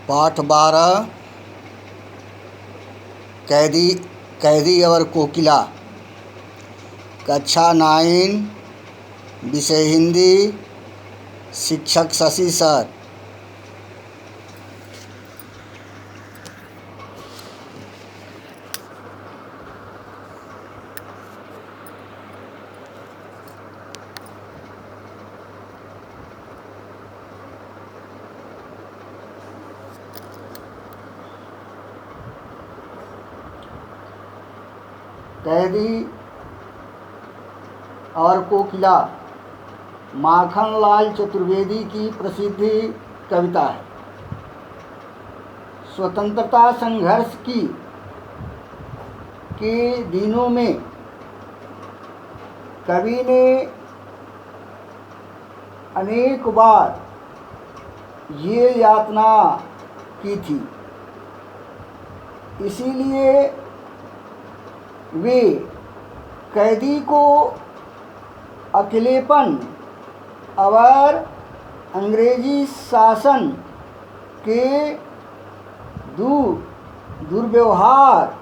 पाठ 12 कैदी कैदी और कोकिला। कक्षा 9, विषय हिंदी, शिक्षक शशि सर। कैदी और कोकिला माखनलाल चतुर्वेदी की प्रसिद्ध कविता है। स्वतंत्रता संघर्ष के दिनों में कवि ने अनेक बार ये यातना की थी, इसीलिए वे कैदी को अकेलेपन और अंग्रेजी शासन के दुर्व्यवहार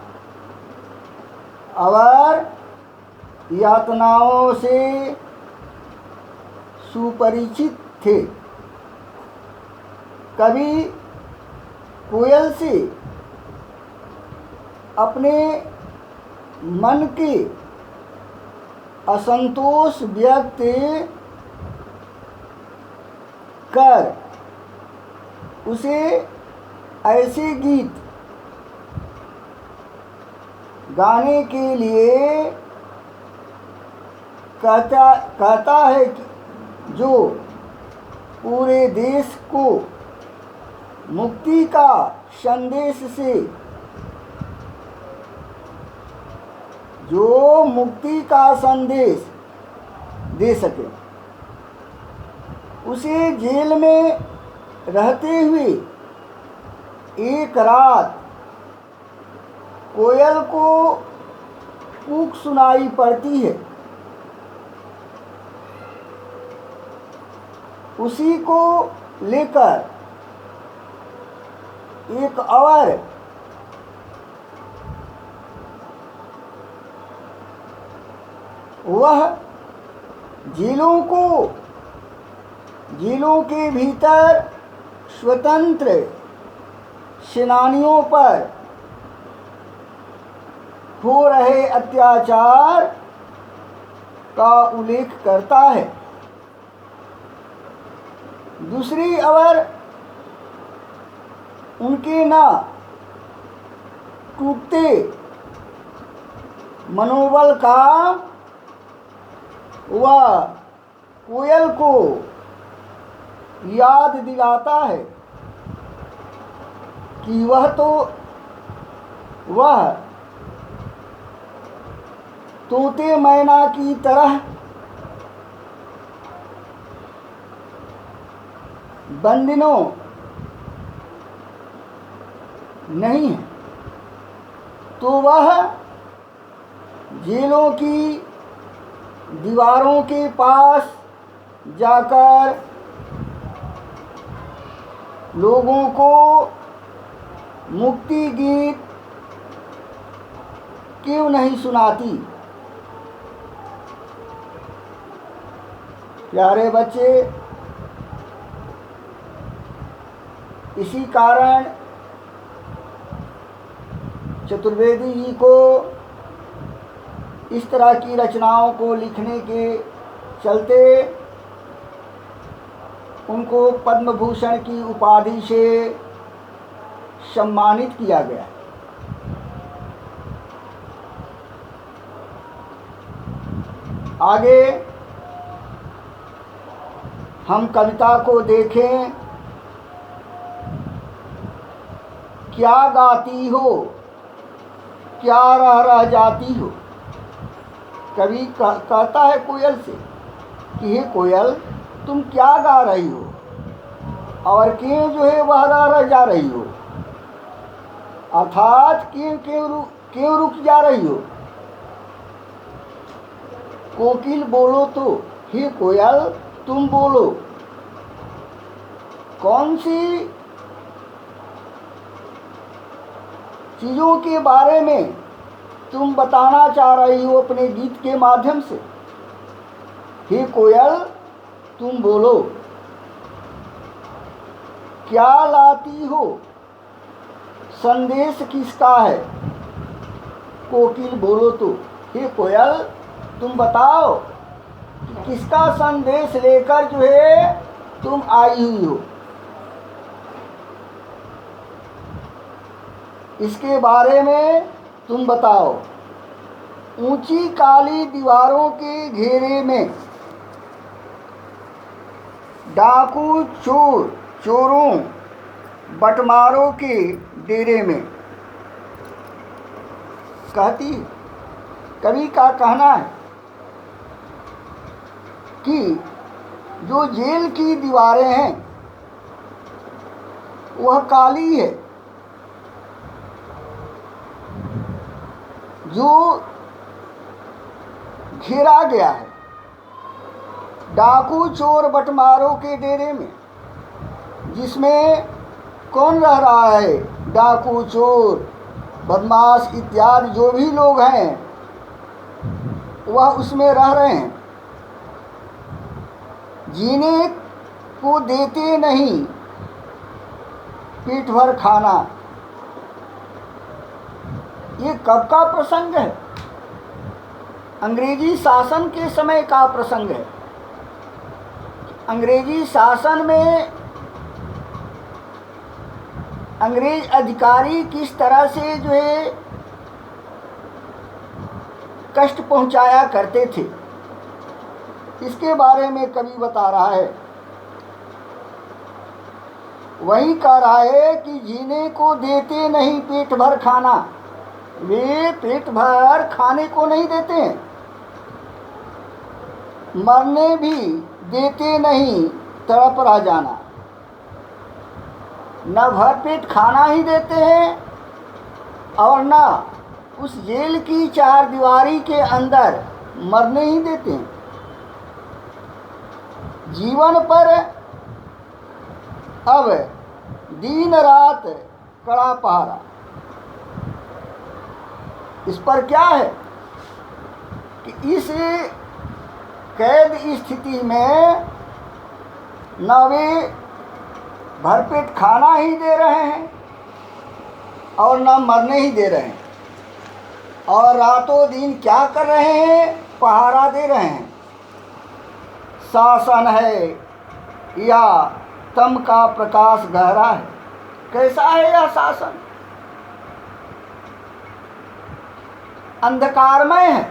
और यातनाओं से सुपरिचित थे। कवि कोयल से अपने मन के असंतोष व्यक्त कर उसे ऐसे गीत गाने के लिए कहता है कि जो पूरे देश को मुक्ति का संदेश दे सके। उसे जेल में रहते हुए एक रात कोयल को कूक सुनाई पड़ती है। उसी को लेकर एक और वह जेलों के भीतर स्वतंत्र सेनानियों पर हो रहे अत्याचार का उल्लेख करता है। दूसरी ओर उनके न टूटते मनोबल का वह कोयल को याद दिलाता है कि वह तोते मैना की तरह बंदिनों नहीं है, तो वह जेलों की दीवारों के पास जाकर लोगों को मुक्ति गीत क्यों नहीं सुनाती। प्यारे बच्चे, इसी कारण चतुर्वेदी जी को इस तरह की रचनाओं को लिखने के चलते उनको पद्म भूषण की उपाधि से सम्मानित किया गया। आगे हम कविता को देखें। क्या गाती हो, क्या रह जाती हो। कवि कहता है कोयल से कि हे कोयल, तुम क्या गा रही हो और क्यों जो है वह रह जा रही हो, अर्थात क्यों रुक जा रही हो। कोकिल बोलो तो, हे कोयल तुम बोलो, कौन सी चीज़ों के बारे में तुम बताना चाह रही हो अपने गीत के माध्यम से। हे कोयल, तुम बोलो, क्या लाती हो? संदेश किसका है? कोकिल बोलो तो, हे कोयल, तुम बताओ कि किसका संदेश लेकर जो है तुम आई हुई हो। इसके बारे में तुम बताओ। ऊंची काली दीवारों के घेरे में डाकू चोरों बटमारों के डेरे में। कहती, कवि का कहना है कि जो जेल की दीवारें हैं वह काली है, जो घेरा गया है डाकू चोर बटमारों के डेरे में, जिसमें कौन रह रहा है? डाकू चोर बदमाश इत्यादि जो भी लोग हैं वह उसमें रह रहे हैं। जीने को देते नहीं पेट भर खाना। ये कब का प्रसंग है? अंग्रेजी शासन के समय का प्रसंग है। अंग्रेजी शासन में अंग्रेज अधिकारी किस तरह से जो है कष्ट पहुंचाया करते थे, इसके बारे में कवि बता रहा है। वही कह रहा है कि जीने को देते नहीं पेट भर खाना। वे पेट भर खाने को नहीं देते हैं, मरने भी देते नहीं, तड़प रह जाना। न भर पेट खाना ही देते हैं और न उस जेल की चार दीवारी के अंदर मरने ही देते हैं। जीवन पर अब दिन रात कड़ा पहरा। इस पर क्या है कि इस कैद स्थिति में न वे भरपेट खाना ही दे रहे हैं और न मरने ही दे रहे हैं, और रातों दिन क्या कर रहे हैं? पहरा दे रहे हैं। शासन है या तम का प्रकाश गहरा है। कैसा है यह शासन? अंधकारमय है।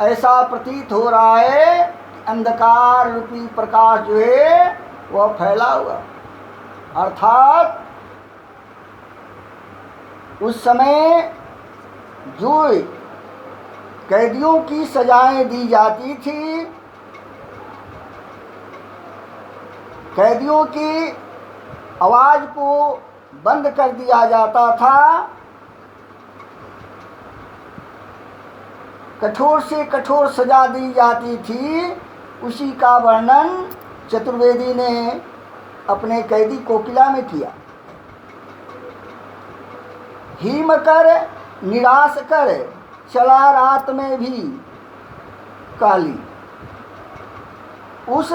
ऐसा प्रतीत हो रहा है कि अंधकार रूपी प्रकाश जो है वह फैला हुआ, अर्थात उस समय जो कैदियों की सजाएं दी जाती थी, कैदियों की आवाज़ को बंद कर दिया जाता था, कठोर से कठोर सजा दी जाती थी। उसी का वर्णन चतुर्वेदी ने अपने कैदी कोकिला में किया। हिम कर निराश कर चला रात में भी काली, उस